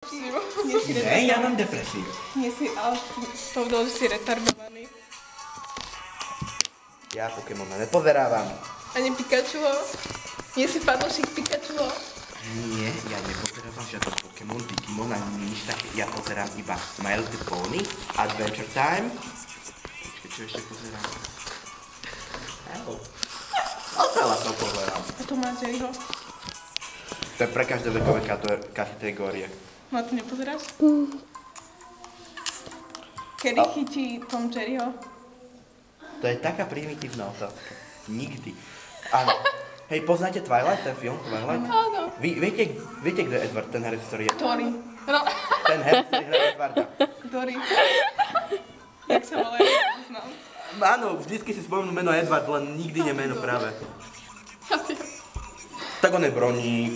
Ne, ja mám depresiu. Nie si, ale s tou že si retardovaný. Ja Pokémona nepozerávam. Ani Pikachuho? Nie si fanúšik Pikachuho? Nie, ja nepozerávam žiadny Pokémon, Digimon ani nič také. Ja pozerám iba My Little Pony, Adventure Time. Počkej, čo ešte pozerám? Veľa som pozerám. A to má Jerryho? To je pre každé vekové kategórie. No a ty nepozeráš? Kedy chytí Tom Jerryho? To je taká primitívna otázka. Nikdy. Áno. Hej, poznáte Twilight, ten film Twilight? Áno. Viete, kto je Edward, ten herec, ktorý je? Dory. No. Ten herec, ktorý hra Edwarda. Dory. Jak sa volá, ja nepoznám. Áno, vždycky si spomenú meno Edward, len nikdy nie meno práve. Tak on je Broník.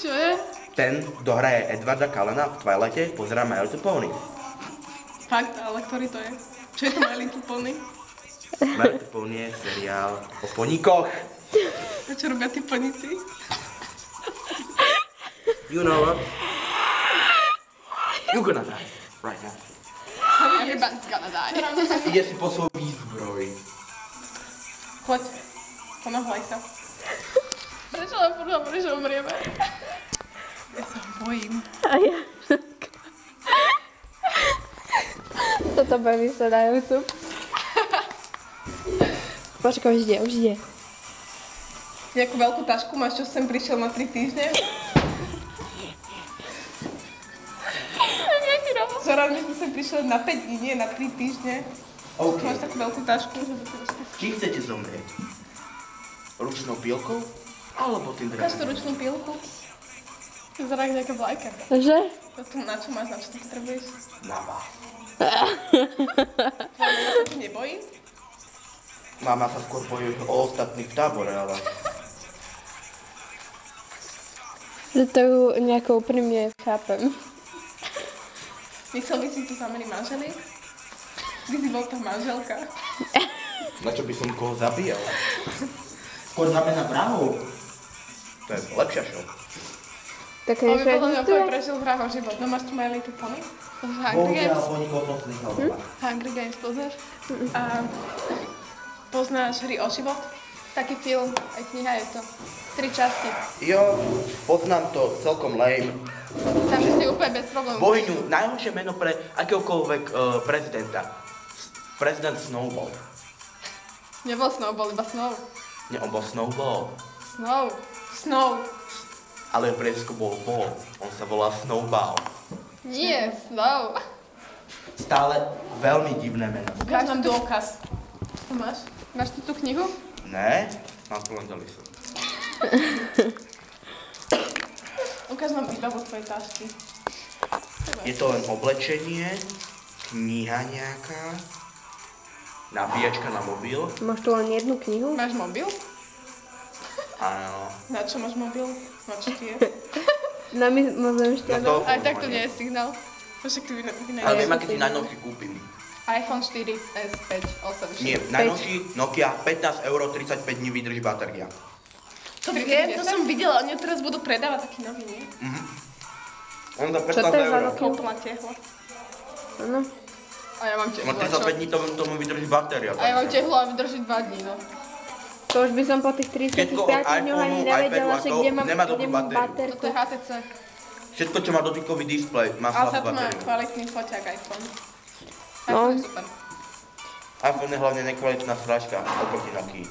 Čo je? Ten, kto hraje Edwarda Cullena v Twilighte, pozerá My Little Pony. Fakt, ale ktorý to je? Čo je to My Little Pony? My Little Pony je seriál o poníkoch. A čo robia tí poníci? You know what? You're gonna die right now. Everybody's gonna die. Ide si po svoj výzbroj. Choď. Ponáhľaj sa. Prečo len furt hovoríš, že umrieme? Ja sa bojím. A ja. Toto bude vysať na YouTube. Počkaj, už ide. Nejakú veľkú tašku máš, čo sem prišiel na 3 týždne? Jaký robot? Zoran, že sem prišiel na 5 dní, nie na 3 týždne. OK. Máš takú veľkú tašku? Čím chcete zomrieť? Ručnou pilkou? Alebo tým Ukáž tú drevením? ručnú pilku. Vyzerá ako nejaká vlajka. Že? Na čo máš, na čo to potrebuješ? Na vás. Tvoja mama sa ti nebojí? Mama sa skôr bojí o ostatných v tábore, ale... Že to nejako úprimne chápem. Myslel by si tu zamení manželi? By si bol tá manželka? Na čo by som koho zabíjal? Skôr zamena vrahov. To je lepšia show. Také On by niečo podľa mňa existuje? úplne prežil vrahov život. No máš tu My Little Pony? Hungry Bohužiaľ, Games. poníkov som si nechal doma. Hungry Games, poznáš? A poznáš hry o život? Taký film, aj kniha je to. 3 časti. Jo, poznám to celkom lame. Takže si úplne bez problémov. Bohyňu, najhoršie meno pre akéhokoľvek prezidenta. Prezident Snowball. Nebol Snowball, iba Snow. Nie, on bol Snowball. Snow. Snow. Ale jeho priezvisko bol Ball. On sa volá Snowball. Nie, Snow. Stále veľmi divné meno. Ukáž nám dôkaz. To máš? Máš tu tú knihu? Ne? Mám to len do lisu. Ukáž nám výbavu tvojej tašky. Je to len oblečenie, kniha nejaká, nabíjačka na mobil. Máš tu len jednu knihu? Máš mobil? Áno. Na čo máš mobil? Na čo ti je? Na mozem Na šťadom? to Aj tak to nie je signál. Však ty Ale viem, Ja aký to si si- najnovší kúpim. iPhone 4, S5, 8, 6. Nie, najnovší Nokia 15 €, 35 dní vydrží batéria. To viem, to som videla. Oni teraz budú predávať taký nový, nie? On za Čo to je 15 za €. Nokia? Koupila tehla. Áno. A ja mám tehlu. No 35 dní tomu vydrží batéria. A ja mám tehlu a vydrží 2 dní, no. To už by som po tých 35 Všetko od dňoch ani iPhoneu, nevedela, iPadu a že to kde mám nemá dobrú batériu. Toto baterku. je HTC. Všetko, čo má dotykový displej, má Ale slabú sa tu má batériu. kvalitný foťák iPhone. No. iPhone je super. iPhone je hlavne nekvalitná sračka oproti Nokii.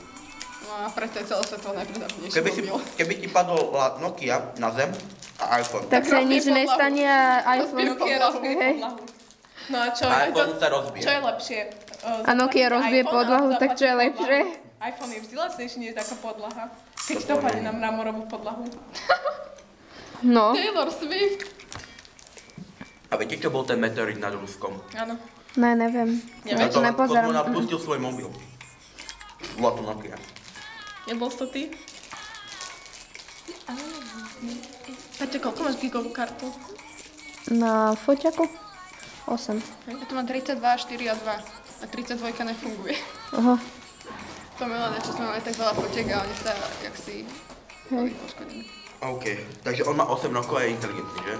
No a preto je celosvetovo najpredávanejší mobil. Keby ti padol Nokia na zem a iPhone. Tak sa nič Rozbije nestane a iPhone... Nokia rozbije Hej. podlahu. No a čo? iPhone sa rozbije. Čo je lepšie? A Nokia rozbije iPhone podlahu, alebo tak čo je zaplatíš lepšie? podlahu? iPhone je vždy lacnejší než taká podlaha. Keď to padne na mramorovú podlahu. No. Taylor Swift. A viete, čo bol ten meteorit nad Ruskom? Áno. Ne, neviem. Ja to nepozerám. Kozmonaut pustil svoj mobil. Bola to Nokia. Nebol to ty? Peťo, koľko máš gigovú kartu? Na foťaku? 8. Ja tu mám 32, 4 a 2. A 32 nefunguje. Aha. To milené, čo sme mali tak veľa fotiek a oni sa, jak si, boli poškodení. OK, takže on má 8 rokov a je inteligentný, že?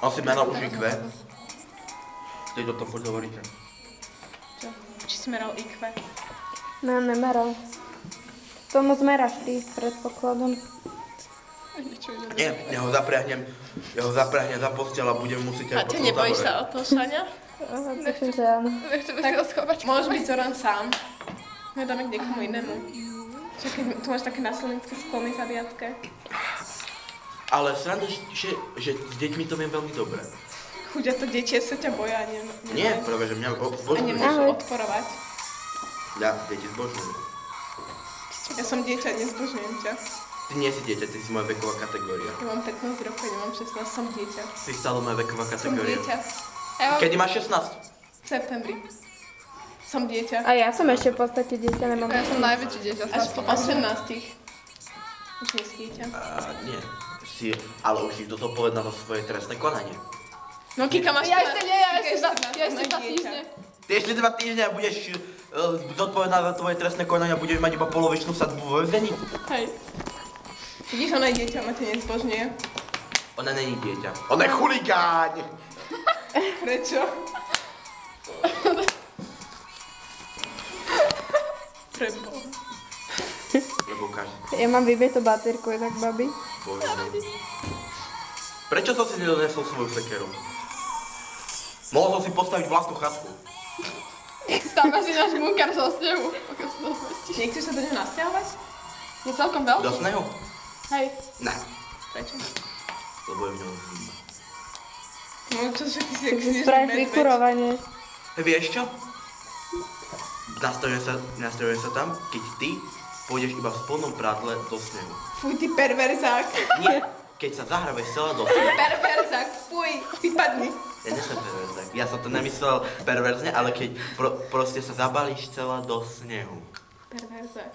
On si meral už IQ. Teď o tom furt hovoríte. Čo? Či si meral IQ? No, nemeral. Tomu zmeráš ty predpokladom. Nie, ja ho zapriahnem za posteľ a budem musieť A ty nebojíš sa o to, Šaňa? Myslím, že áno. Nechceme si ho schovať. Môžeš byť Zoran sám. Nedáme k niekomu inému. Čo keď tu máš také násilnícke sklony zabiatke? Ale sranda, že s deťmi to viem veľmi dobre. Chudia to deti sa ťa boja, Nie, práve, že mňa a zbožňujú. nemôžu odporovať. Ja, deti zbožňujú. Ja som dieťa, nezbožňujem ťa. Ty nie si dieťa, ty si moja veková kategória. Ja mám 15 rokov, nemám 16, som dieťa. Si stále moja veková Som kategória. dieťa. Kedy máš 16? V septembri. Som dieťa. A ja som ešte v podstate dieťa, nemám. Ja som najväčšie dieťa. Až po 18. Už nie si dieťa. Nie. Ale už si dosť odpovedná za svoje trestné konanie. No Kika, máš Ja ešte nie, ja ešte Kika, 2 týždne. Ty ešte 2 týždne a budeš zodpovedná za tvoje trestné konanie a budeš mať iba polovičnú sadbu vo väzení. Hej. Vidíš, ona je dieťa, ona ťa nezbožňuje. Ona není dieťa. Ona je chuligáň! Prečo? Preboha. Lebo každý. Ja mám vybietú batérku, tak babi. Bože. Prečo som si nedonesol svoju sekeru? Mohol som si postaviť vlastnú chatku. Tam asi náš bunkár zo snehu. Pokiaľ sa to zmestíš. Nechceš sa do neho nasťahovať? Je celkom veľký. Do snehu? Hej. Ne. Prečo? Lebo je v ňom zima. No čo, že ty si Tak si spravíš vykurovanie. Vieš čo? Nastavuje sa tam, keď ty pôjdeš iba v spodnom prádle do snehu. Fuj, ty perverzák. Nie, keď sa zahrabeš celá do snehu. Perverzák, fuj, vypadni. Ja nesom perverzák. Ja som to nemyslel perverzne, ale keď proste sa zabalíš celá do snehu. Perverzák.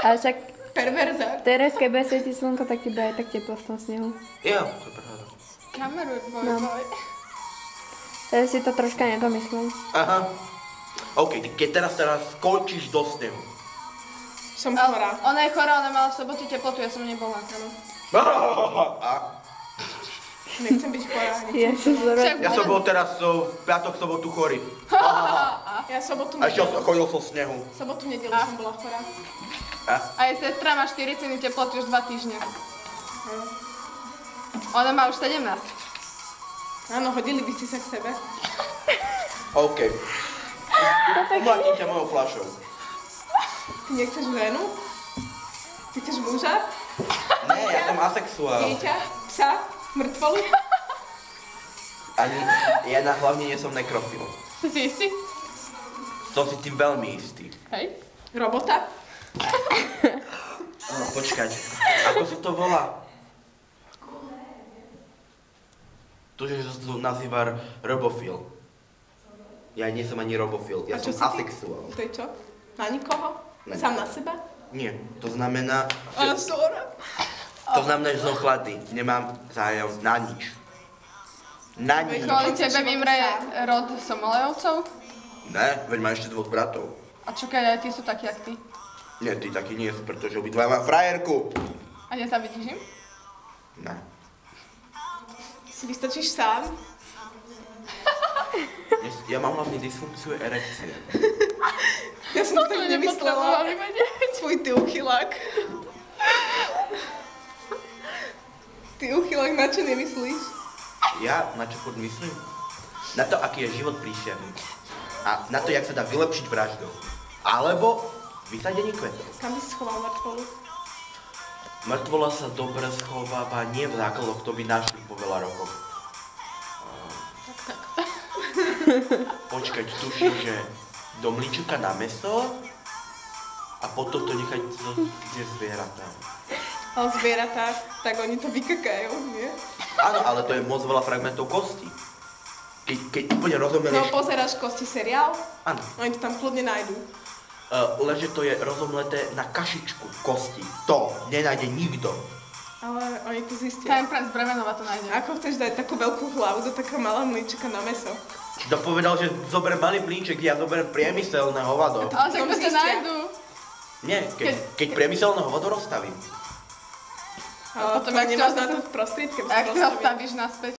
Ale však Perverzák. teraz, keď bude svietiť slnko, tak ti bude aj tak teplo v tom snehu. Jo, to je pravda. Kameruj, boj. Teraz si to troška nedomyslel. Aha. OK, keď teraz skončíš do snehu. Som chorá. Ona je chorá, ona mala v sobote teplotu, ja som nebola. Áno. A Nechcem byť chorá. Ježiš, Však ja som bol teraz v piatok, sobotu chorý. Ja sobotu, A ešte chodil som v snehu. sobotu, nedelu som bola chorá. A jej sestra má 4 ceny teploty už 2 týždne. Ona má už 17. Áno, hodili by ste sa k sebe. OK. Umlatím ťa mojou fľašou. Ty nechceš ženu? Ty chceš muža? Nie, ja som asexuál. Dieťa? Psa? Mŕtvolu? Ani, ja hlavne nie som nekrofil. Si si istý? Som si tým veľmi istý. Hej. Robota? Počkať, ako sa to volá? To, že sa to nazýva robofil. Ja nie som ani robofil, ja A čo som si ty? asexuál. To je čo? Na nikoho? Na Sám na seba? Nie, to znamená, Ale že, Sora. že som chladný, nemám zájem na nič. Na nič. Kvôli tebe vymre rod Somolejovcov? Ne, veď mám ešte 2 bratov. A čo keď aj tí sú takí, jak ty? Nie, ty taký nie sú, pretože obidva mám frajerku. A nezavidíš im? Ne. Si vystačíš sám? Ja mám hlavne dysfunkciu erekcie. Ja som to tak nemyslela. Tvoj ty uchylák. Ty uchylák, na čo nemyslíš? Ja na čo furt myslím? Na to, aký je život príšerný. A na to, jak sa dá vylepšiť vraždou. Alebo vysadení kvetov. Kam by si schoval mŕtvolu? Mŕtvola sa dobre schováva nie v základoch, to by našli po veľa rokoch. Počkať, tuším, že do mlíčka na mäso a potom to nechať tie zvieratá. Ale zvieratá, tak oni to vykakajú, nie? Áno, ale to je moc veľa fragmentov kosti. Keď úplne No rozomlelieš... pozeráš Kosti seriál? Áno. Oni to tam kľudne nájdú. Lenže to je rozomleté na kašičku kosti. To nenájde nikto. Ale oni to zistia. Time Prince Bremenova to nájde. Ako chceš dať takú veľkú hlavu do takého malého mlíčka na mäso? Kto povedal, že zoberiem malý blíček, ja zoberiem priemyselné hovado. Ale však to ťa zistia. nájdu. Nie, keď priemyselné hovado rozstavím. A potom, to jak si nemáš ho na zase- to prostriedky. A jak si ho stavíš naspäť?